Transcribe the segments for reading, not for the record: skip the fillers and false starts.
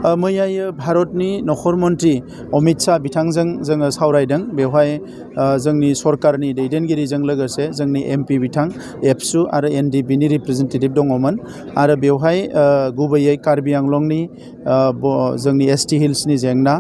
मैयायो भारतनि नख'र मन्त्रि अमित शाह बिथांजों जोङो सावरायदों। बेवहाय जोंनि सरकारनि दैदेनगिरिजों लोगोसे जोंनि एमपि बिथां एबसु आरो एनडिपिनि रिप्रेजेन्टेटिभ दङमोन आरो बेवहाय गुबैयै कार्बि आंलंनि जोंनि एसटि हिल्सनि जेंना,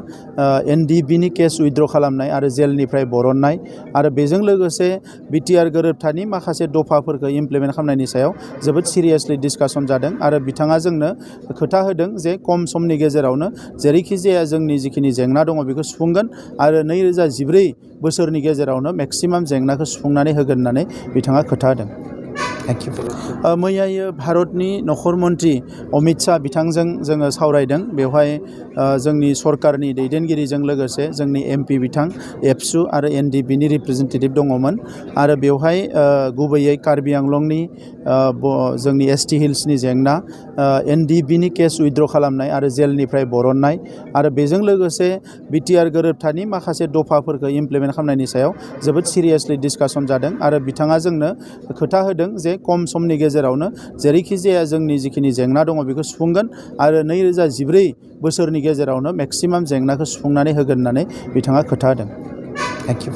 एनडिपिनि केस उइथड्र खालामनाय आरो जेलनिफ्राय बरननाय आरो बेजों लोगोसे बिटिआर गोरोबथानि माखासे दफाफोरखौ इमप्लिमेन्ट खालामनायनि सायाव जोबोद सिरियासलि डिसकासन जादों आरो बिथाङा जोंनो खोथा होदों जे खम समनि गेजेरावनो जेरैखि जाया जोंनि जिखिनि जेंना दङ बेखौ सुफुंगोन आरो 2014 बोसोरनि गेजेरावनो मेक्सिमाम जेंनाखौ सुफुंनानै होगोन होननानै बिथाङा खोथा होदों। Thank you. मैयायो भारतनि नख'र मन्त्रि अमित शाह बिथांजों जोङो सावरायदों। बेवहाय जोंनि सरकारनि दैदेनगिरिजों लोगोसे जोंनि एमपि बिथां एबसु आरो एनडिपिनि रिप्रेजेन्टेटिभ दङमोन आरो बेवहाय गुबैयै कार्बि आंलंनि जोंनि एसटि हिल्सनि जेंना, एनडिपिनि केस उइथड्र खालामनाय आरो जेलनिफ्राय बरननाय आरो बेजों लोगोसे बिटिआर गोरोबथानि माखासे दफाफोरखौ इमप्लिमेन्ट खालामनायनि सायाव जोबोद सिरियासलि डिसकासन जादों आरो बिथाङा जोंनो खोथा होदों जे खम समनि गेजेरावनो जेरैखि जाया जोंनि जिखिनि जेंना दङ बेखौ सुफुंगोन आरो 2014 बोसोरनि गेजेरावनो मेक्सिमाम जेंनाखौ सुफुंनानै होगोन होननानै बिथाङा खोथा होदों। Thank you.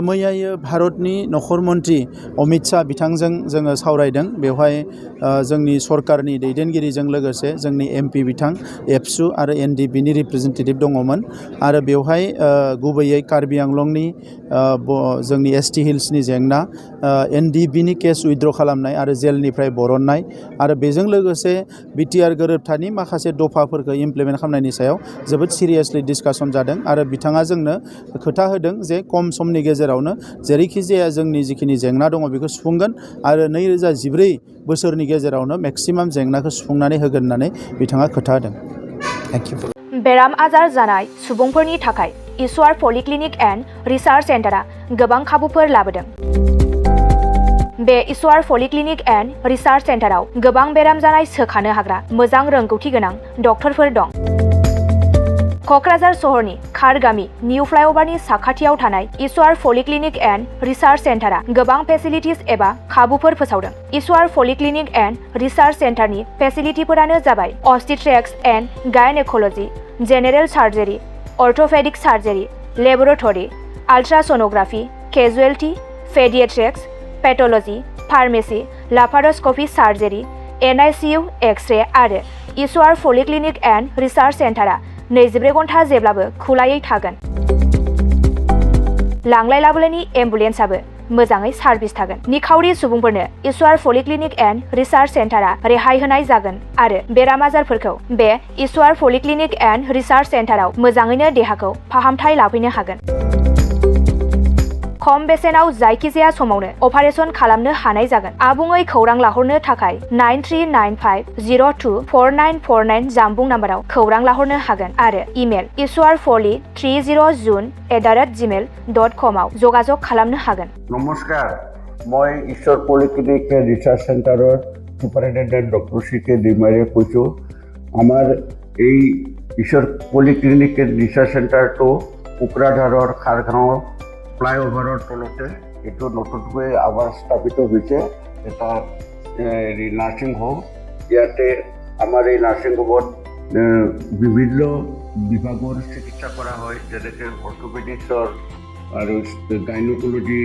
मैयायो भारतनि नख'र मन्त्रि अमित शाह बिथांजों जोङो सावरायदों। बेवहाय जोंनि सरकारनि दैदेनगिरिजों लोगोसे जोंनि एमपि बिथां एबसु आरो एनडिपिनि रिप्रेजेन्टेटिभ दङमोन आरो बेवहाय गुबैयै कार्बि आंलंनि जोंनि एसटि हिल्सनि जेंना, एनडिपिनि केस उइथड्र खालामनाय आरो जेलनिफ्राय बरननाय आरो बेजों लोगोसे बिटिआर गोरोबथानि माखासे दफाफोरखौ इमप्लिमेन्ट खालामनायनि सायाव जोबोद सिरियासलि डिसकासन जादों आरो बिथाङा जोंनो खोथा होदों जे खम समनि गेजेरावनो जेरैखि जाया जोंनि जिखिनि जेंना दङ बेखौ सुफुंगोन आरो 2014 बोसोरनि गेजेरावनो मेक्सिमाम जेंनाखौ सुफुंनानै होगोन होननानै बिथाङा खोथा होदों। Thank you. बेराम आजार जानाय सुबुंफोरनि थाखाय इसवार पलिक्लिनिक एन्ड रिसार्च सेन्टारा गोबां खाबुफोर लाबोदों। बे इसवार पलिक्लिनिक एन्ड रिसार्च सेन्टाराव गोबां बेराम जानाय सोखानो हाग्रा मोजां रोंगौथि गोनां डक्टरफोर दं। क'क्राझार सहरनि खार गामि निउ फ्लाइअभारनि साखाथियाव थानाय इसवार पलिक्लिनिक एन्ड रिसार्च सेन्टारा गोबां फेसिलिटिज एबा खाबुफोर फोसावदों। इसवार पलिक्लिनिक एन्ड रिसार्च सेन्टारनि फेसिलिटिफोरानो जाबाय obstetrics and gynaecology, general surgery, orthopaedic surgery, laboratory, ultrasonography, casualty, paediatrics, pathology, pharmacy, laparoscopy surgery, NICU, x-ray आरो इसवार पलिक्लिनिक एन्ड रिसार्च सेन्टारा 24 घन्टा जेब्लाबो खुलायै थागोन। लांलाय लाबोलायनि एम्बुलेन्सआबो मोजाङै सार्भिस थागोन। निखावरि सुबुंफोरनो इसवार पलिक्लिनिक एन्ड रिसार्च सेन्टारा रेहाय होनाय जागोन आरो बेराम आजारफोरखौ बे इसवार पलिक्लिनिक एन्ड रिसार्च सेन्टाराव मोजाङैनो देहाखौ फाहामथाय लाफैनो हागोन। खम बेसेनाव जायखिजाया समावनो अपारेशन खालामनो हानाय जागोन। आबुङै खौरां लाहरनो थाखाय 9395024949 जानबुं नाम्बाराव खौरां लाहरनो हागोन आरो इमेल iswarpoli30june@gmail.com आव जगाजग खालामनो हागोन। नमस्कार, মই ঈশ্বৰ পলিক্লিনিক ৰিচাৰ্চ চেণ্টাৰৰ সুপাৰিনটেণ্ডেণ্ট ডক্টৰ CK ডিমাৰীয়ে কৈছোঁ। আমাৰ এই ঈশ্বৰ পলিক্লিনিক ৰিচাৰ্চ চেণ্টাৰটো কোকৰাঝাৰৰ খাৰগাঁও ফ্লাইঅভাৰৰ তলতে এইটো নতুনকৈ আমাৰ স্থাপিত হৈছে এটা নাৰ্ছিং হোম। ইয়াতে আমাৰ এই নাৰ্ছিং হোমত বিভিন্ন বিভাগৰ চিকিৎসা কৰা হয়, যেনেকৈ অৰ্থ'পেডিক্সৰ আৰু গাইনক'লজি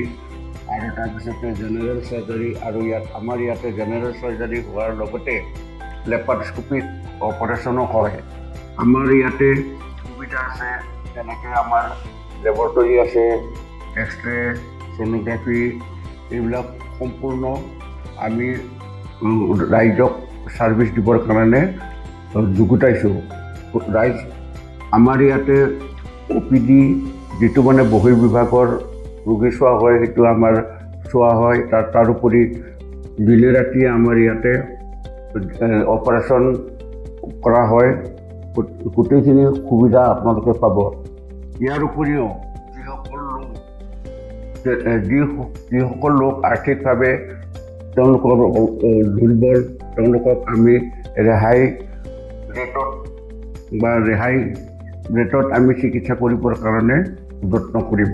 আৰু তাৰপিছতে জেনেৰেল চাৰ্জাৰী আৰু আমাৰ ইয়াতে জেনেৰেল চাৰ্জাৰী হোৱাৰ লগতে লেপাৰস্কোপিক অপাৰেশ্যনো হয়। আমাৰ ইয়াতে সুবিধা আছে, যেনেকৈ আমাৰ লেবৰেটৰী আছে, এক্স-ৰে, ছ'ন'গ্ৰাফি, এইবিলাক সম্পূৰ্ণ আমি ৰাইজক ছাৰ্ভিচ দিবৰ কাৰণে যুগুতাইছোঁ। ৰাইজ আমাৰ ইয়াতে OPD যিটো মানে বহিৰ্বিভাগৰ ৰোগী চোৱা হয় সেইটো আমাৰ চোৱা হয়। তাৰোপৰি দিনে ৰাতিয়ে আমাৰ ইয়াতে অপাৰেশ্যন কৰা হয়। গোটেইখিনি সুবিধা আপোনালোকে পাব। ইয়াৰ উপৰিও যিসকল লোক আৰ্থিকভাৱে তেওঁলোকৰ দুৰ্বল, তেওঁলোকক আমি ৰেহাই ৰেটত আমি চিকিৎসা কৰিবৰ কাৰণে যত্ন কৰিম।